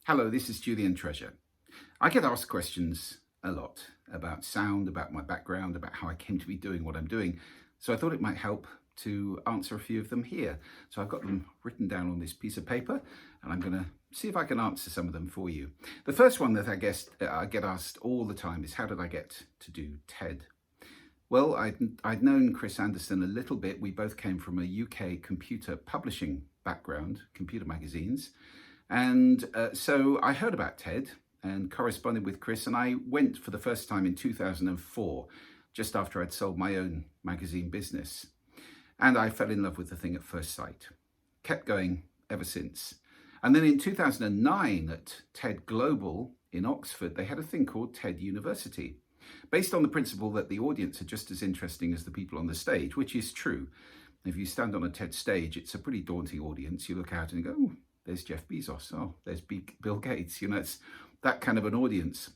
Hello, this is Julian Treasure. I get asked questions a lot about sound, about my background, about how I came to be doing what I'm doing. So I thought it might help to answer a few of them here. So I've got them written down on this piece of paper, and I'm going to see if I can answer some of them for you. The first one that I get asked all the time is, how did I get to do TED? Well, I'd known Chris Anderson a little bit. We both came from a UK computer publishing background, computer magazines. And so I heard about TED and corresponded with Chris, and I went for the first time in 2004, just after I'd sold my own magazine business. And I fell in love with the thing at first sight. Kept going ever since. And then in 2009 at TED Global in Oxford, they had a thing called TED University, based on the principle that the audience are just as interesting as the people on the stage, which is true. If you stand on a TED stage, it's a pretty daunting audience. You look out and you go, oh, there's Jeff Bezos, oh, there's Bill Gates, it's that kind of an audience.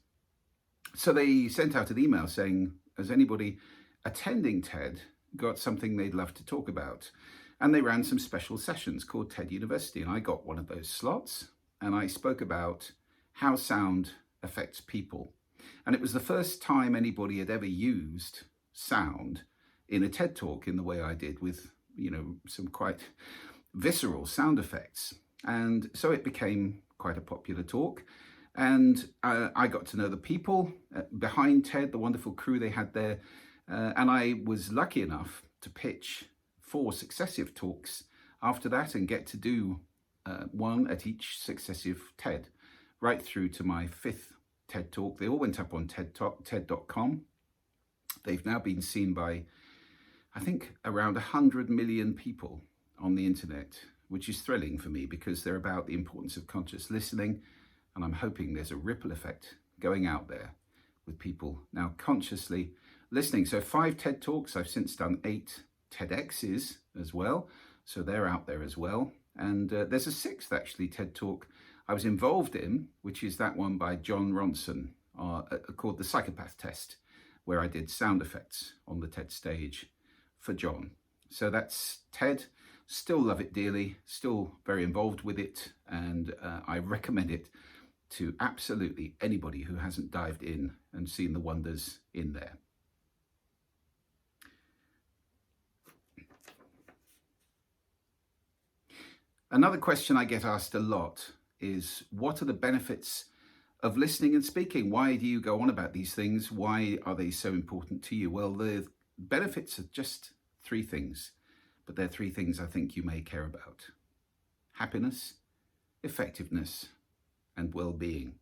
So they sent out an email saying, has anybody attending TED got something they'd love to talk about? And they ran some special sessions called TED University, and I got one of those slots, and I spoke about how sound affects people. And it was the first time anybody had ever used sound in a TED talk in the way I did, with, some quite visceral sound effects. And so it became quite a popular talk. And I got to know the people behind TED, the wonderful crew they had there. And I was lucky enough to pitch 4 successive talks after that and get to do one at each successive TED, right through to my 5th TED talk. They all went up on TED.com. They've now been seen by, I think, around 100 million people on the internet, which is thrilling for me because they're about the importance of conscious listening. And I'm hoping there's a ripple effect going out there with people now consciously listening. So 5 TED Talks. I've since done 8 TEDx's as well. So they're out there as well. And there's a 6th actually TED Talk I was involved in, which is that one by Jon Ronson, called The Psychopath Test, where I did sound effects on the TED stage for Jon. So that's TED. Still love it dearly, still very involved with it, and I recommend it to absolutely anybody who hasn't dived in and seen the wonders in there. Another question I get asked a lot is, what are the benefits of listening and speaking? Why do you go on about these things? Why are they so important to you? Well, the benefits are just 3 things. But there are 3 things I think you may care about: happiness, effectiveness, and well-being.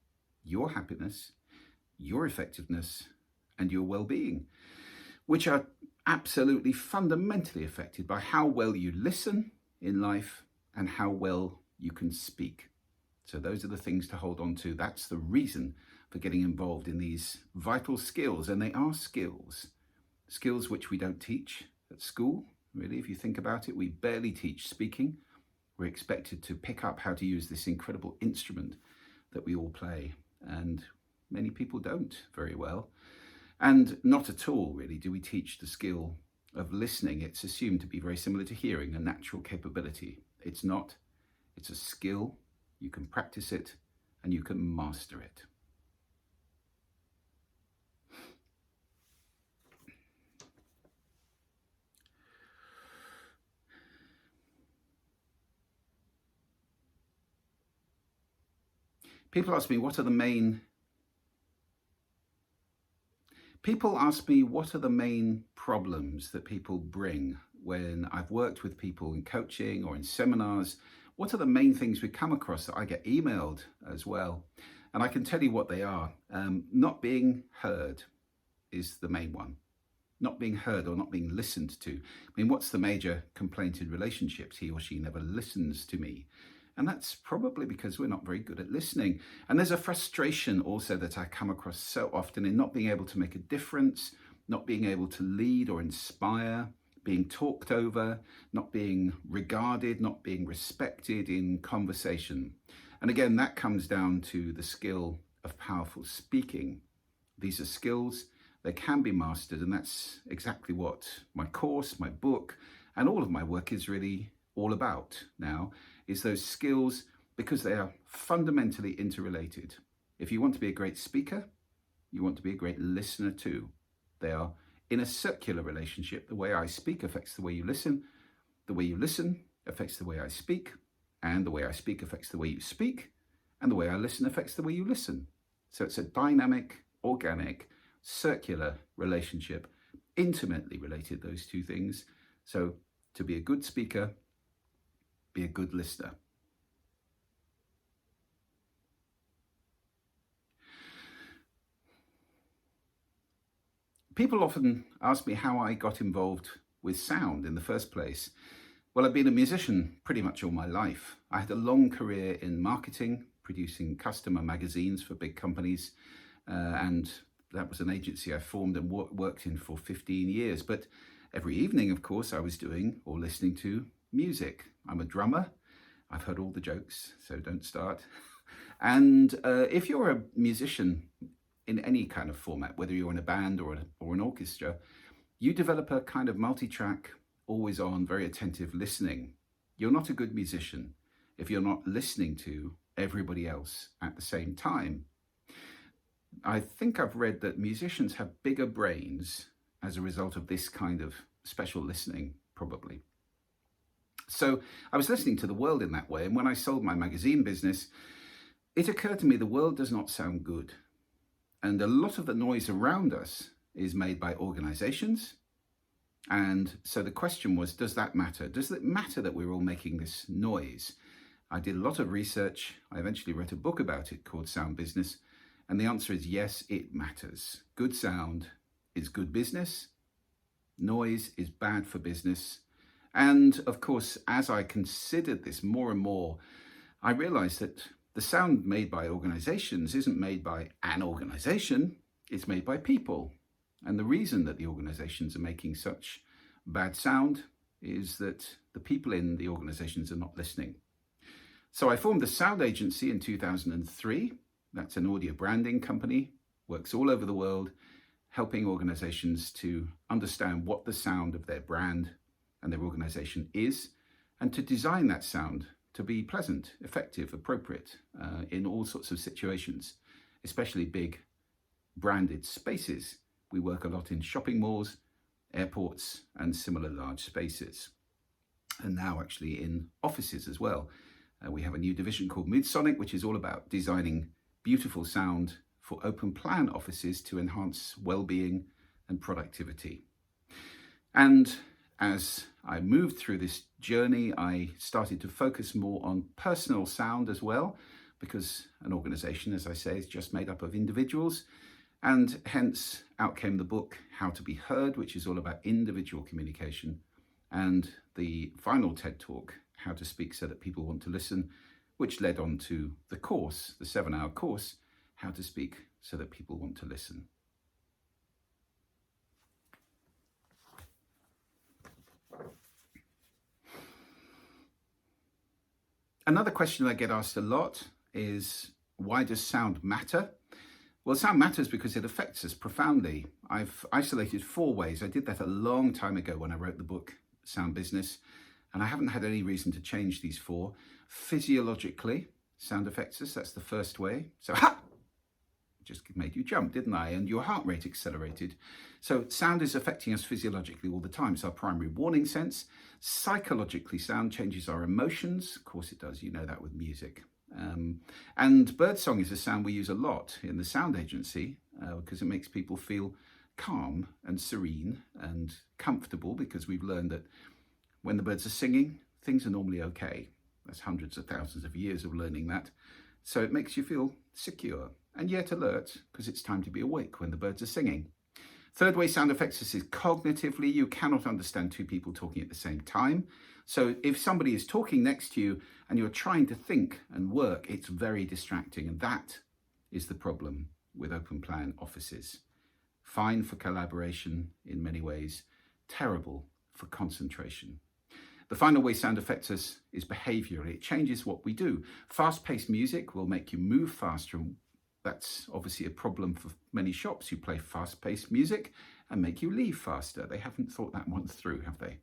Your happiness, your effectiveness, and your well-being, which are absolutely fundamentally affected by how well you listen in life and how well you can speak. So those are the things to hold on to. That's the reason for getting involved in these vital skills. And they are skills which we don't teach at school. Really, if you think about it, we barely teach speaking. We're expected to pick up how to use this incredible instrument that we all play. And many people don't very well. And not at all, really, do we teach the skill of listening. It's assumed to be very similar to hearing, a natural capability. It's not. It's a skill. You can practice it and you can master it. People ask me, what are the main problems that people bring when I've worked with people in coaching or in seminars? What are the main things we come across that I get emailed as well? And I can tell you what they are. Not being heard is the main one. Not being heard or not being listened to. I mean, what's the major complaint in relationships? He or she never listens to me. And that's probably because we're not very good at listening. And there's a frustration also that I come across so often in not being able to make a difference, not being able to lead or inspire, being talked over, not being regarded, not being respected in conversation. And again, that comes down to the skill of powerful speaking. These are skills, they can be mastered, and that's exactly what my course, my book, and all of my work is really all about now, is those skills because they are fundamentally interrelated. If you want to be a great speaker, you want to be a great listener too. They are in a circular relationship. The way I speak affects the way you listen affects the way I speak, and the way I speak affects the way you speak, and the way I listen affects the way you listen. So it's a dynamic, organic, circular relationship, intimately related, those two things. So to be a good speaker, be a good listener. People often ask me how I got involved with sound in the first place. Well, I've been a musician pretty much all my life. I had a long career in marketing, producing customer magazines for big companies, and that was an agency I formed and worked in for 15 years. But every evening, of course, I was doing or listening to music. I'm a drummer. I've heard all the jokes, so don't start. And if you're a musician in any kind of format, whether you're in a band or an orchestra, you develop a kind of multi-track, always on, very attentive listening. You're not a good musician if you're not listening to everybody else at the same time. I think I've read that musicians have bigger brains as a result of this kind of special listening, probably. So I was listening to the world in that way, and when I sold my magazine business, it occurred to me the world does not sound good. And a lot of the noise around us is made by organizations. And so the question was, does that matter? Does it matter that we're all making this noise? I did a lot of research. I eventually wrote a book about it called Sound Business. And the answer is yes, it matters. Good sound is good business. Noise is bad for business. And of course, as I considered this more and more, I realized that the sound made by organizations isn't made by an organization, it's made by people. And the reason that the organizations are making such bad sound is that the people in the organizations are not listening. So I formed the Sound Agency in 2003. That's an audio branding company, works all over the world, helping organizations to understand what the sound of their brand and their organization is, and to design that sound to be pleasant, effective, appropriate in all sorts of situations, especially big branded spaces. We work a lot in shopping malls, airports, and similar large spaces. And now actually in offices as well. We have a new division called Moodsonic, which is all about designing beautiful sound for open plan offices to enhance well-being and productivity. And as I moved through this journey, I started to focus more on personal sound as well, because an organization, as I say, is just made up of individuals. And hence out came the book, How to Be Heard, which is all about individual communication. And the final TED Talk, How to Speak So That People Want to Listen, which led on to the course, the 7-hour course, How to Speak So That People Want to Listen. Another question I get asked a lot is, why does sound matter? Well, sound matters because it affects us profoundly. I've isolated 4 ways. I did that a long time ago when I wrote the book, Sound Business, and I haven't had any reason to change these 4. Physiologically, sound affects us. That's the first way. So, ha! Just made you jump, didn't I? And your heart rate accelerated. So sound is affecting us physiologically all the time. It's our primary warning sense. Psychologically, sound changes our emotions. Of course it does. You know that with music. And birdsong is a sound we use a lot in the Sound Agency because it makes people feel calm and serene and comfortable, because we've learned that when the birds are singing, things are normally okay. That's hundreds of thousands of years of learning that. So it makes you feel secure and yet alert, because it's time to be awake when the birds are singing. Third way sound affects us is cognitively. You cannot understand 2 people talking at the same time. So if somebody is talking next to you and you're trying to think and work, it's very distracting. And that is the problem with open plan offices. Fine for collaboration in many ways, terrible for concentration. The final way sound affects us is behaviorally. It changes what we do. Fast-paced music will make you move faster. That's obviously a problem for many shops who play fast-paced music and make you leave faster. They haven't thought that one through, have they?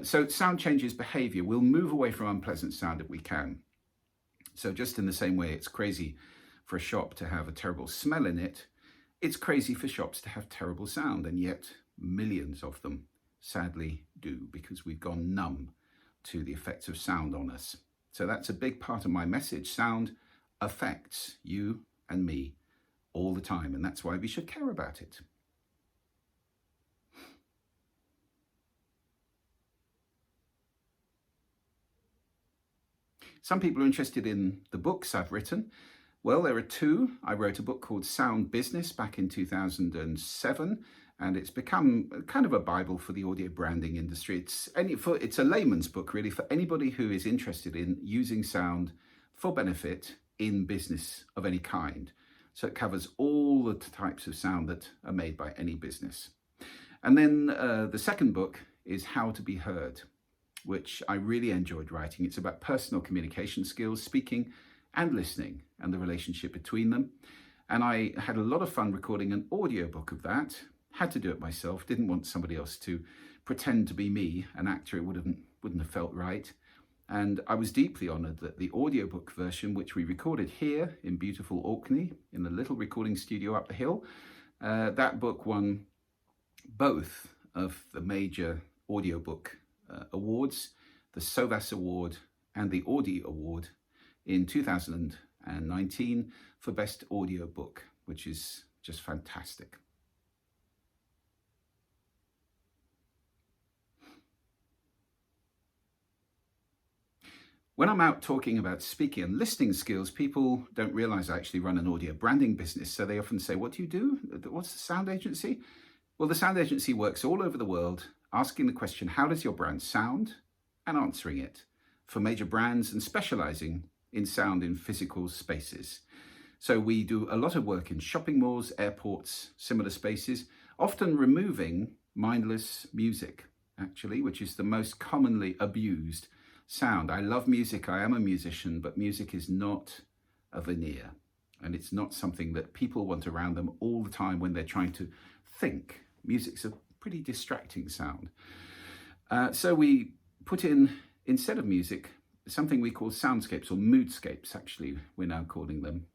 So sound changes behavior. We'll move away from unpleasant sound if we can. So just in the same way it's crazy for a shop to have a terrible smell in it, it's crazy for shops to have terrible sound, and yet millions of them sadly do, because we've gone numb to the effects of sound on us. So that's a big part of my message. Sound affects you and me all the time, and that's why we should care about it. Some people are interested in the books I've written. Well, there are two. I wrote a book called Sound Business back in 2007, and it's become kind of a Bible for the audio branding industry. It's a layman's book, really, for anybody who is interested in using sound for benefit in business of any kind. So it covers all the types of sound that are made by any business. And then the second book is How to Be Heard, which I really enjoyed writing. It's about personal communication skills, speaking and listening, and the relationship between them. And I had a lot of fun recording an audiobook of that. Had to do it myself, didn't want somebody else to pretend to be me, an actor. It wouldn't have felt right. And I was deeply honoured that the audiobook version, which we recorded here in beautiful Orkney, in a little recording studio up the hill, that book won both of the major audiobook awards, the SOVAS Award and the Audie Award, in 2019 for Best Audio Book, which is just fantastic. When I'm out talking about speaking and listening skills, people don't realize I actually run an audio branding business. So they often say, what do you do? What's the sound agency? Well, the sound agency works all over the world, asking the question, how does your brand sound? And answering it for major brands, and specializing in sound in physical spaces. So we do a lot of work in shopping malls, airports, similar spaces, often removing mindless music, actually, which is the most commonly abused sound. I love music, I am a musician, but music is not a veneer, and it's not something that people want around them all the time when they're trying to think. Music's a pretty distracting sound. So we put in, instead of music, something we call soundscapes, or moodscapes, actually, we're now calling them.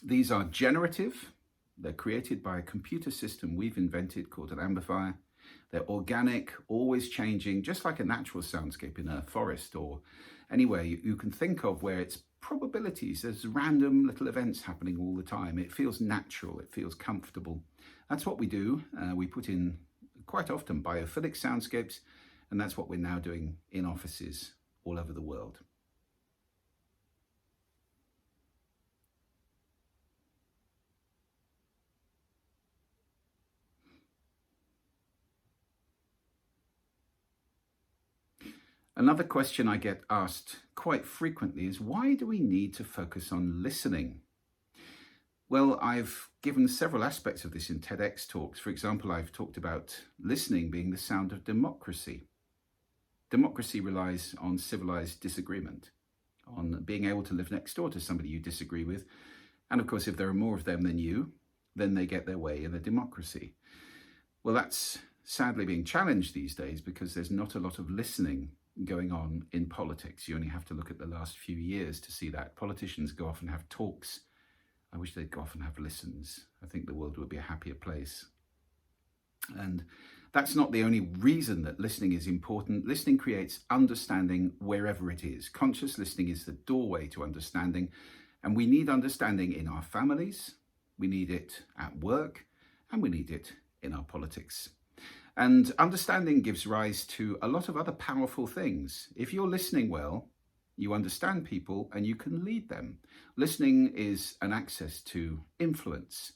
These are generative. They're created by a computer system we've invented called an amplifier. They're organic, always changing, just like a natural soundscape in a forest or anywhere you can think of, where it's probabilities. There's random little events happening all the time. It feels natural. It feels comfortable. That's what we do. We put in quite often biophilic soundscapes, and that's what we're now doing in offices all over the world. Another question I get asked quite frequently is, why do we need to focus on listening? Well, I've given several aspects of this in TEDx talks. For example, I've talked about listening being the sound of democracy. Democracy relies on civilized disagreement, on being able to live next door to somebody you disagree with. And of course, if there are more of them than you, then they get their way in a democracy. Well, that's sadly being challenged these days, because there's not a lot of listening going on in politics. You only have to look at the last few years to see that. Politicians go off and have talks. I wish they'd go off and have listens. I think the world would be a happier place. And that's not the only reason that listening is important. Listening creates understanding wherever it is. Conscious listening is the doorway to understanding. And we need understanding in our families, we need it at work, and we need it in our politics. And understanding gives rise to a lot of other powerful things. If you're listening well, you understand people and you can lead them. Listening is an access to influence.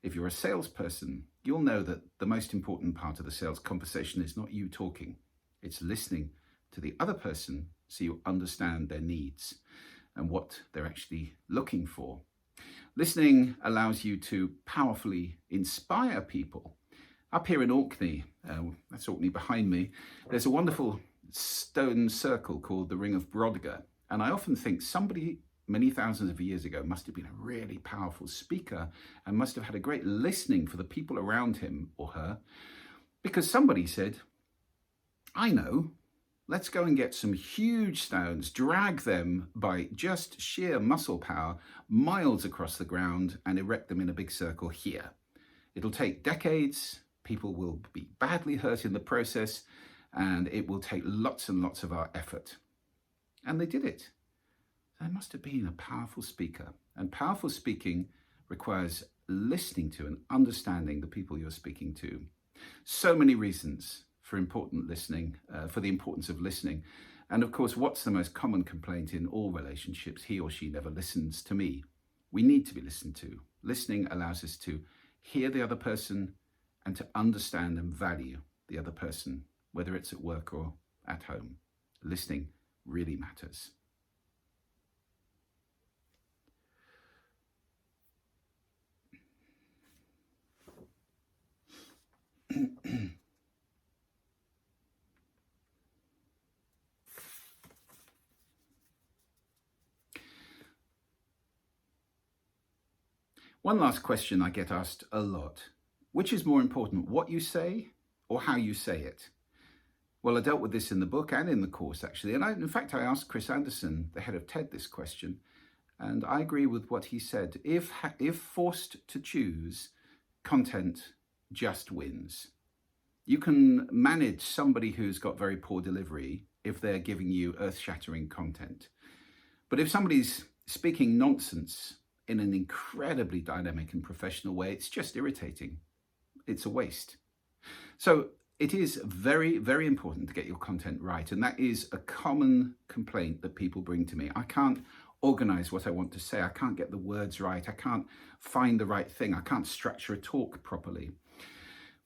If you're a salesperson, you'll know that the most important part of the sales conversation is not you talking. It's listening to the other person so you understand their needs and what they're actually looking for. Listening allows you to powerfully inspire people. Up here in Orkney, that's Orkney behind me, there's a wonderful stone circle called the Ring of Brodgar. And I often think somebody many thousands of years ago must have been a really powerful speaker and must have had a great listening for the people around him or her, because somebody said, I know, Let's go and get some huge stones, drag them by just sheer muscle power miles across the ground and erect them in a big circle here. It'll take decades, people will be badly hurt in the process, and it will take lots and lots of our effort. And they did it. They must have been a powerful speaker. And powerful speaking requires listening to and understanding the people you're speaking to. So many reasons for important listening, for the importance of listening. And of course, what's the most common complaint in all relationships? He or she never listens to me. We need to be listened to. Listening allows us to hear the other person and to understand and value the other person, whether it's at work or at home. Listening really matters. One last question I get asked a lot. Which is more important, what you say or how you say it? Well, I dealt with this in the book and in the course, actually. And in fact, I asked Chris Anderson, the head of TED, this question. And I agree with what he said. If forced to choose, content just wins. You can manage somebody who's got very poor delivery if they're giving you earth-shattering content. But if somebody's speaking nonsense in an incredibly dynamic and professional way, it's just irritating. It's a waste. So it is very, very important to get your content right. And that is a common complaint that people bring to me. I can't organize what I want to say. I can't get the words right. I can't find the right thing. I can't structure a talk properly.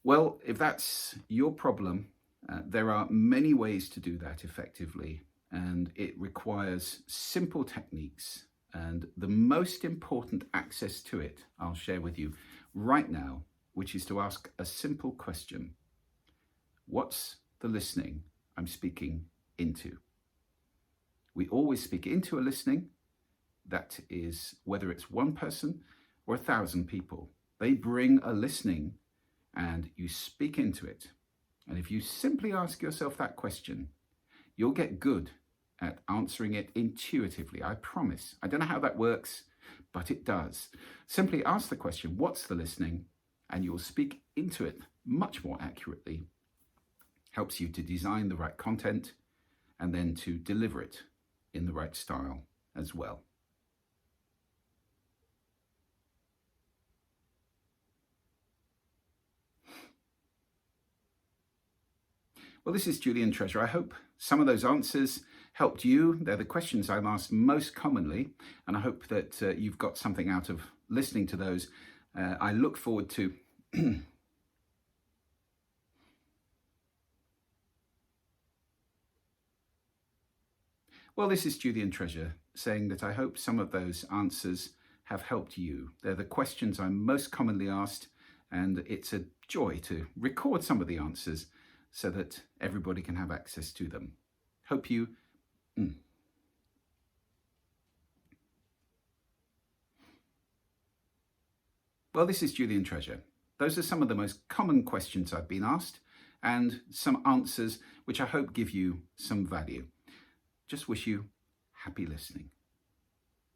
Well, if that's your problem, there are many ways to do that effectively. And it requires simple techniques. And the most important access to it, I'll share with you right now, which is to ask a simple question. What's the listening I'm speaking into? We always speak into a listening. That is whether it's one person or 1,000 people. They bring a listening and you speak into it. And if you simply ask yourself that question, you'll get good at answering it intuitively, I promise. I don't know how that works, but it does. Simply ask the question, what's the listening? And you'll speak into it much more accurately. Helps you to design the right content and then to deliver it in the right style as well. Well, this is Julian Treasure. I hope some of those answers helped you. They're the questions I'm asked most commonly, and I hope that you've got something out of listening to those. I look forward to Well, this is Julian Treasure saying that I hope some of those answers have helped you. They're the questions I'm most commonly asked, and it's a joy to record some of the answers so that everybody can have access to them. Hope you... Well, this is Julian Treasure. Those are some of the most common questions I've been asked and some answers which I hope give you some value. Just wish you happy listening.